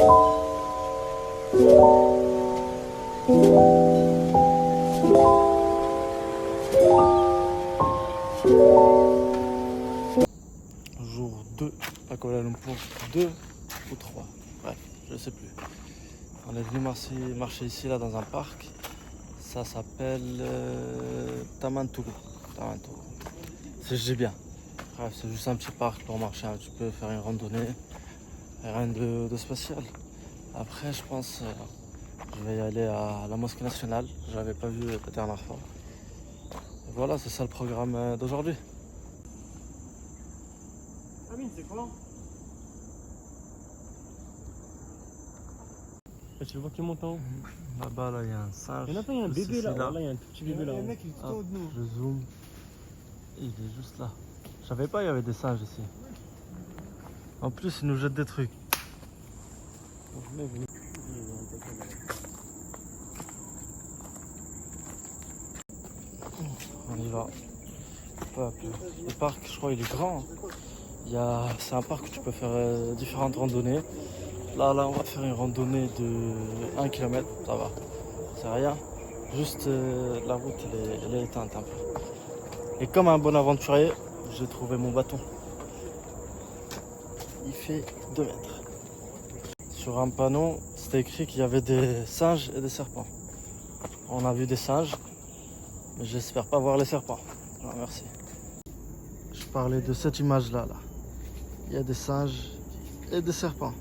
Jour 2 à Kuala Lumpur, 2 ou 3, bref, je sais plus. On est venu marcher ici là dans un parc, ça s'appelle Taman Tougou. Si je dis bien. Bref, c'est juste un petit parc pour marcher un petit peu, faire une randonnée, rien de spécial. Après, je pense je vais y aller à la mosquée nationale, je l'avais pas vu la dernière fois. Et voilà, c'est ça le programme d'aujourd'hui. Amine, c'est quoi? Tu le vois qui monte en haut? Là-bas, là, il y a un singe. Il y en a pas, il y a un Juste bébé ici, là. Là, il y a un tout petit bébé là. Le mec il est tout en haut de nous. Je zoome. Il est juste là. Je savais pas qu'il y avait des singes ici. En plus, ils nous jettent des trucs. On y va. Peu à peu. Le parc, je crois, il est grand. C'est un parc où tu peux faire différentes randonnées. Là, on va faire une randonnée de 1 km. Ça va. C'est rien. Juste la route, elle est éteinte un peu. Et comme un bon aventurier, j'ai trouvé mon bâton. Il fait 2 mètres. Sur un panneau, c'était écrit qu'il y avait des singes et des serpents. On a vu des singes, mais j'espère pas voir les serpents. Non, merci. Je parlais de cette image-là. Il y a des singes et des serpents.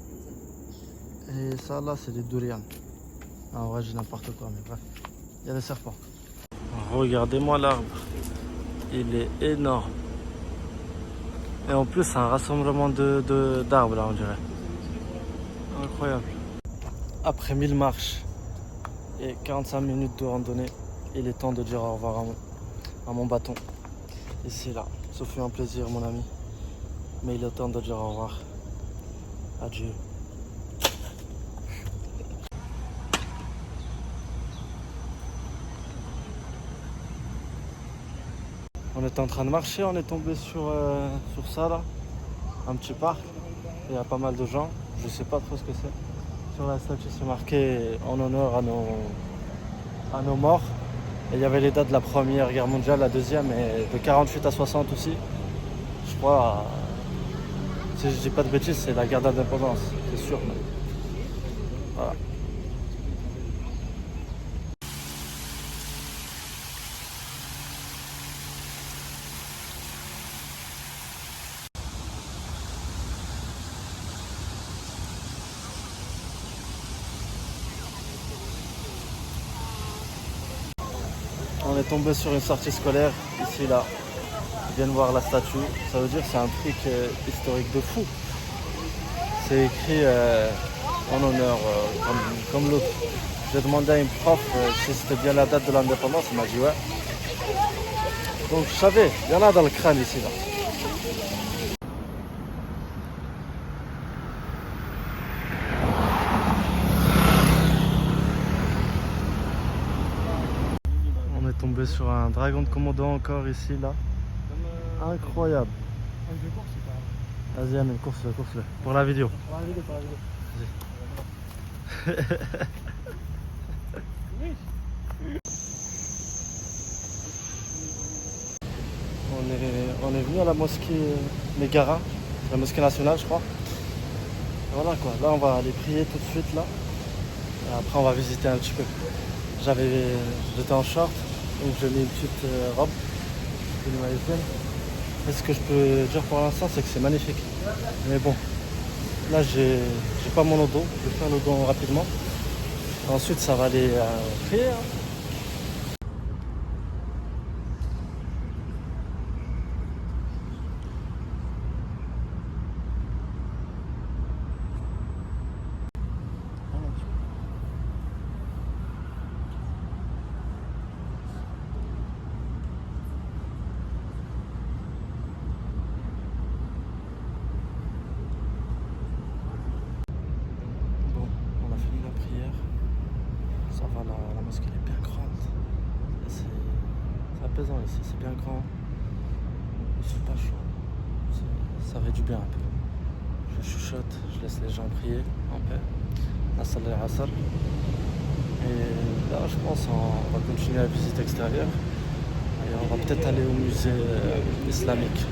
Et ça, là, c'est des durians. En vrai, j'ai n'importe quoi, mais bref. Il y a des serpents. Regardez-moi l'arbre. Il est énorme. Et en plus, c'est un rassemblement d'arbres, là, on dirait. Incroyable. Après 1000 marches et 45 minutes de randonnée, il est temps de dire au revoir à mon bâton. Ici, là. Ça fut un plaisir, mon ami. Mais il est temps de dire au revoir. Adieu. On était en train de marcher, on est tombé sur ça là, un petit parc. Il y a pas mal de gens, je sais pas trop ce que c'est. Sur la statue c'est marqué en honneur à nos morts. Et il y avait les dates de la Première Guerre mondiale, la deuxième et de 48 à 60 aussi. Je crois, si je dis pas de bêtises, c'est la guerre d'indépendance, c'est sûr. Mais... Voilà. On est tombé sur une sortie scolaire, ici là. Ils viennent voir la statue. Ça veut dire que c'est un truc historique de fou. C'est écrit en honneur, comme l'autre. J'ai demandé à une prof si c'était bien la date de l'indépendance. Elle m'a dit ouais. Donc je savais, il y en a dans le crâne ici là. On est tombé sur un dragon de Komodo encore ici là. Incroyable. Vas-y, Amine, course-le. Pour la vidéo. Pour la vidéo. On est venu à la mosquée Megara, la mosquée nationale je crois. Voilà quoi, là on va aller prier tout de suite là. Et après on va visiter un petit peu. J'étais en short, donc j'ai mis une petite robe, une malaisienne. Et ce que je peux dire pour l'instant c'est que c'est magnifique. Mais bon, là j'ai pas mon odo, je vais faire l'odo rapidement. Ensuite ça va aller prier. La mosquée est bien grande. C'est apaisant ici, c'est bien grand. Il fait pas chaud. Ça fait du bien un peu. Je chuchote, je laisse les gens prier en paix. As-salam al-asr. Et là, je pense on va continuer la visite extérieure. Et on va peut-être aller au musée islamique.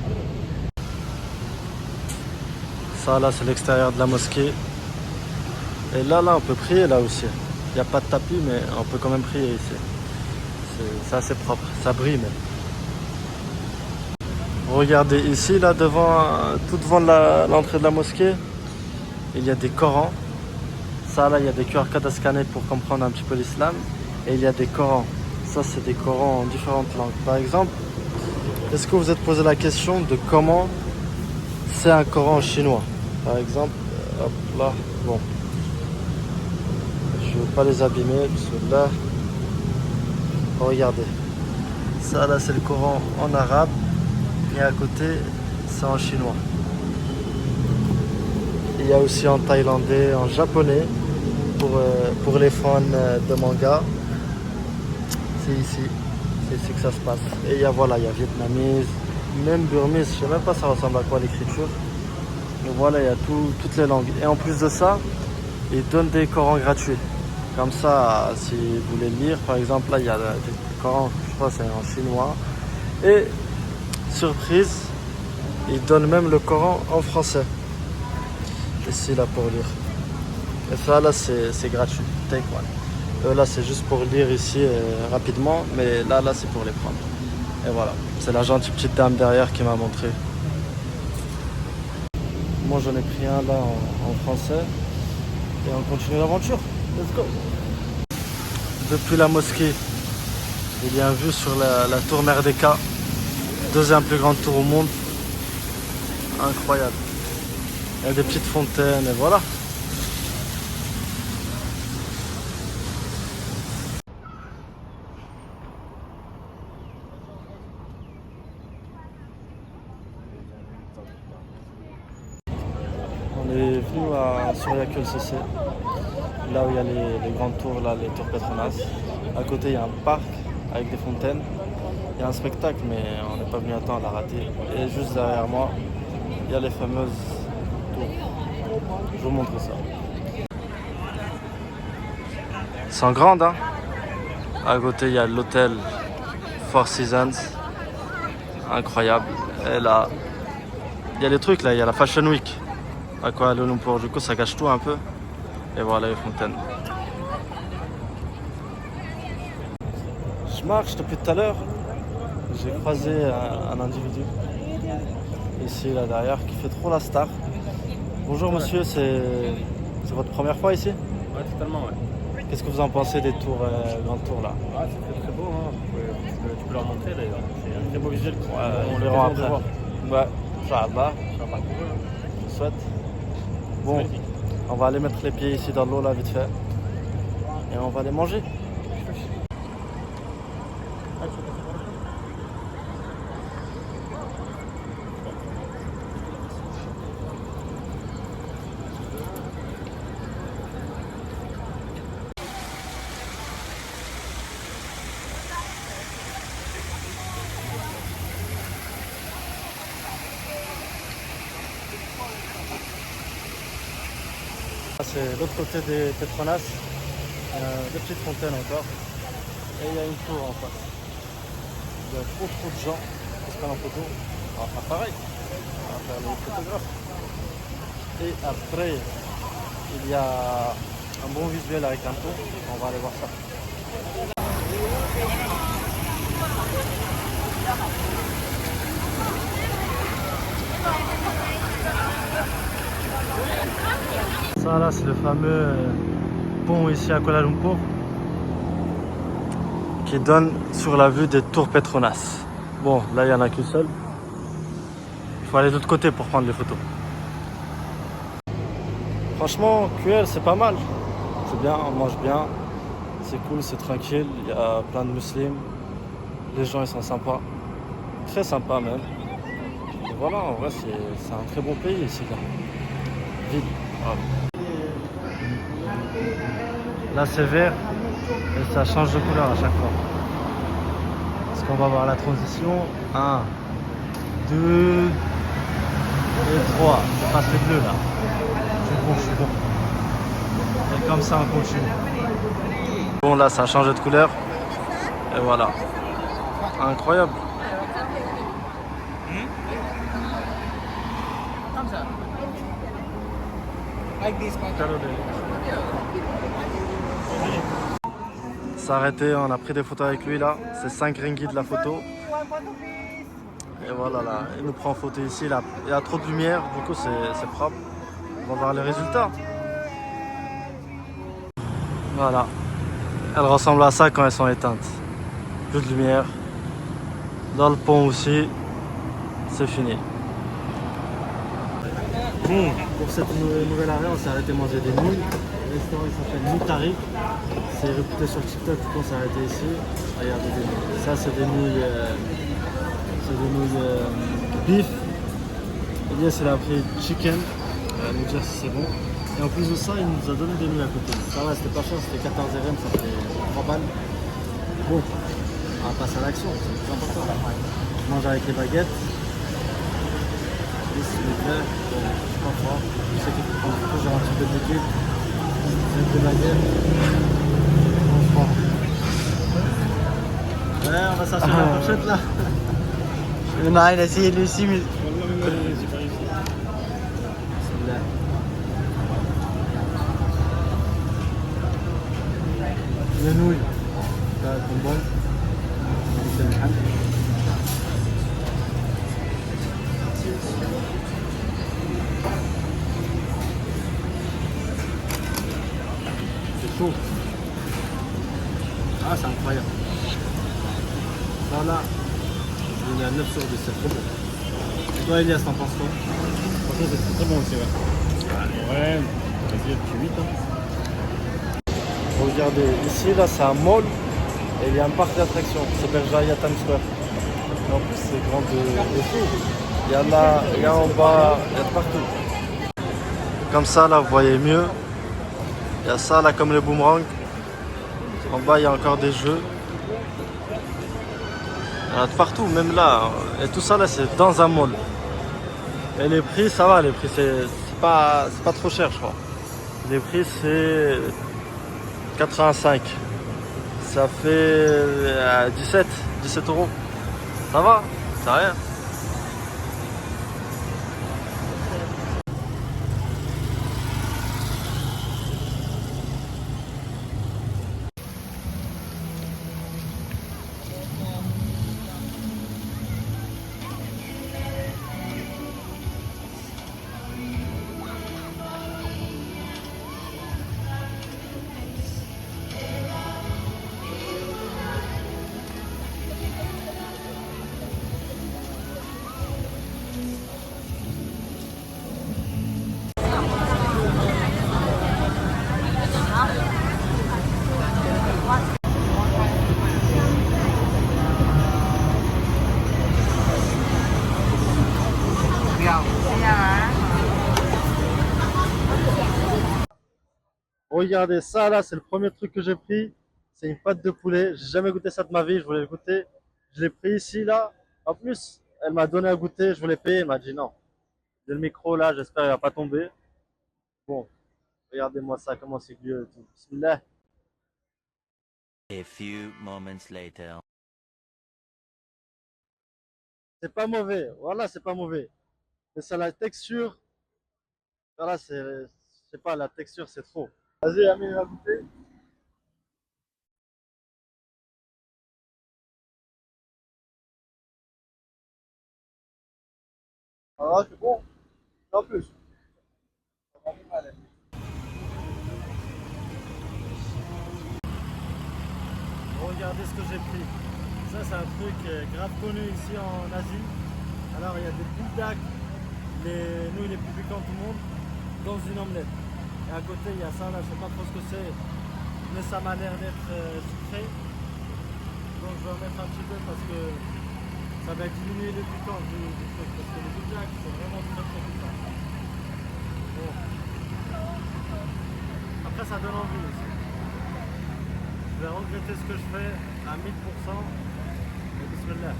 Ça, là, c'est l'extérieur de la mosquée. Et là, on peut prier là aussi. Il n'y a pas de tapis, mais on peut quand même prier ici. C'est assez propre, ça brille même. Regardez ici, là, tout devant l'entrée de la mosquée, il y a des Corans. Ça, là, il y a des QR codes à scanner pour comprendre un petit peu l'islam. Et il y a des Corans. Ça, c'est des Corans en différentes langues. Par exemple, est-ce que vous êtes posé la question de comment c'est un Coran en chinois? Par exemple, hop là, bon. Je ne veux pas les abîmer, ceux-là. Regardez. Ça, là, c'est le Coran en arabe. Et à côté, c'est en chinois. Il y a aussi en thaïlandais, en japonais, pour les fans de manga. C'est ici que ça se passe. Et il y a vietnamese, même burmese, je sais même pas ça ressemble à quoi l'écriture. Mais voilà, il y a toutes les langues. Et en plus de ça, ils donnent des Corans gratuits. Comme ça, si vous voulez lire, par exemple, là, il y a des Corans, je crois que c'est en chinois. Et, surprise, ils donnent même le Coran en français. Ici, là, pour lire. Et ça, là, c'est gratuit. Take one. Là, c'est juste pour lire ici rapidement. Mais là, c'est pour les prendre. Et voilà. C'est la gentille petite dame derrière qui m'a montré. Moi, j'en ai pris un, là, en français. Et on continue l'aventure. Let's go. Depuis la mosquée, il y a un vue sur la tour Merdeka. Deuxième plus grande tour au monde. Incroyable. Il y a des petites fontaines et voilà. On est venu à Souriaque LCC, là où il y a les grandes tours, là, les tours Petronas. À côté, il y a un parc avec des fontaines. Il y a un spectacle, mais on n'est pas venu à temps, on l'a raté. Et juste derrière moi, il y a les fameuses tours. Je vous montre ça. Elles sont grandes, hein. À côté, il y a l'hôtel Four Seasons. Incroyable. Et là, il y a les trucs, là, il y a la Fashion Week. À Kuala Lumpur, du coup, ça gâche tout un peu. Et voilà les fontaines. Je marche depuis tout à l'heure. J'ai croisé un individu ici, là derrière, qui fait trop la star. Bonjour monsieur, c'est votre première fois ici? Ouais, totalement, ouais. Qu'est-ce que vous en pensez des tours, grandes tours là? Ah, c'est très très beau, hein. Tu peux leur montrer d'ailleurs. C'est un très beau visuel. On les verra après. Ouais, ça va. Ça va pour eux, hein. Je vous souhaite. Bon, on va aller mettre les pieds ici dans l'eau là vite fait. Et on va aller manger. C'est l'autre côté des Petronas. Il y a des petites fontaines encore. Et il y a une tour en face. Il y a trop de gens qui se prennent en photo. On va faire pareil. On va faire les photographes. Et après, il y a un bon visuel avec un pont. On va aller voir ça. Ça là, c'est le fameux pont ici à Kuala Lumpur qui donne sur la vue des tours Petronas. Bon, là il n'y en a qu'une seule. Il faut aller de l'autre côté pour prendre les photos. Franchement, QL c'est pas mal. C'est bien, on mange bien. C'est cool, c'est tranquille. Il y a plein de musulmans. Les gens ils sont sympas. Très sympas même. Et voilà, en vrai c'est un très bon pays ici. Là. Vide. Voilà. Là c'est vert et ça change de couleur à chaque fois. Est-ce qu'on va voir la transition? 1, 2, Et 3, c'est passé bleu là. Je suis bon. Et comme ça on continue. Bon là ça a changé de couleur. Et voilà. Incroyable. S'arrêter, on a pris des photos avec lui là. C'est 5 ringgit de la photo. Et voilà là, il nous prend en photo ici. Là. Il y a trop de lumière, du coup c'est propre. On va voir les résultats. Voilà. Elles ressemblent à ça quand elles sont éteintes. Plus de lumière. Dans le pont aussi, c'est fini. Bon, pour cette nouvelle arrêt, on s'est arrêté manger des nouilles. Le restaurant il s'appelle Moutari. C'est réputé sur TikTok, du coup on s'est arrêté ici. Regardez des nouilles. Ça c'est des nouilles, beef. Et bien c'est la pris chicken. Elle va nous dire si c'est bon. Et en plus de ça, il nous a donné des nouilles à côté. Ça va, c'était pas cher, c'était 14 RM, ça fait 3 balles. Bon, on va passer à l'action, c'est le plus important. Je mange avec les baguettes. Ici, les verres, bon, je suis pas fort. Je sais qu'il faut toujours un petit peu de liquide. Avec des baguettes. Ouais, on va s'assurer la fourchette là. Non, il a essayé lui aussi, mais. J'ai pas réussi. Là. Les nouilles, ça sont bonnes. C'est le ham. C'est chaud. Ah, c'est incroyable. Ça là, je lui mets un 9 sur 10, c'est trop bon. Et toi, Elias, t'en penses quoi? Franchement, c'est très bon aussi, ouais. Ouais, vas-y, tu 8 hein. Regardez, ici, là, c'est un mall et il y a un parc d'attractions. C'est Berjaya Times Square. Et en plus, c'est grand de fou. Il y a là, il y a en bas, il y a de partout. Comme ça, là, vous voyez mieux. Il y a ça, là, comme les boomerangs. En bas, il y a encore des jeux. Il y en a de partout, même là. Et tout ça, là, c'est dans un mall. Et les prix, ça va, les prix, c'est pas trop cher, je crois. Les prix, c'est 85. Ça fait 17 euros. Ça va, c'est rien. Regardez ça là, c'est le premier truc que j'ai pris. C'est une pâte de poulet. J'ai jamais goûté ça de ma vie, je voulais le goûter. Je l'ai pris ici là. En plus, elle m'a donné à goûter, je voulais payer, elle m'a dit non. J'ai le micro là, j'espère qu'il va pas tomber. Bon, regardez-moi ça, comment c'est glueux et tout. Bismillah. A few moments later. C'est pas mauvais, voilà, c'est pas mauvais. Mais ça, la texture, voilà, je sais pas, la texture c'est trop. Vas-y, Amine, va goûter. Ah, c'est bon, en plus. Regardez ce que j'ai pris. Ça, c'est un truc grave connu ici en Asie. Alors, il y a des buldak, les nouilles les plus piquantes du monde, dans une omelette. Et à côté, il y a ça là, je sais pas trop ce que c'est, mais ça m'a l'air d'être sucré. Donc, je vais en mettre un petit peu parce que ça va diminuer le piquant du truc. Parce que les buldak, c'est vraiment très très piquant. Bon. Après, ça donne envie aussi. Je vais regretter ce que je fais à 1000%. Et bismillah.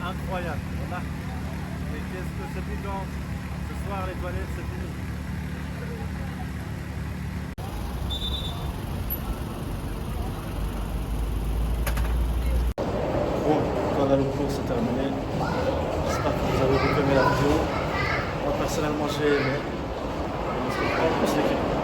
incroyable. Voilà. Mais qu'est-ce que c'est piquant. Ce soir, les toilettes, c'est fini. Bon, Kuala Lumpur, c'est terminé. J'espère que vous avez beaucoup aimé la vidéo. Moi, personnellement, j'ai aimé. On se retrouve pour l'équipe.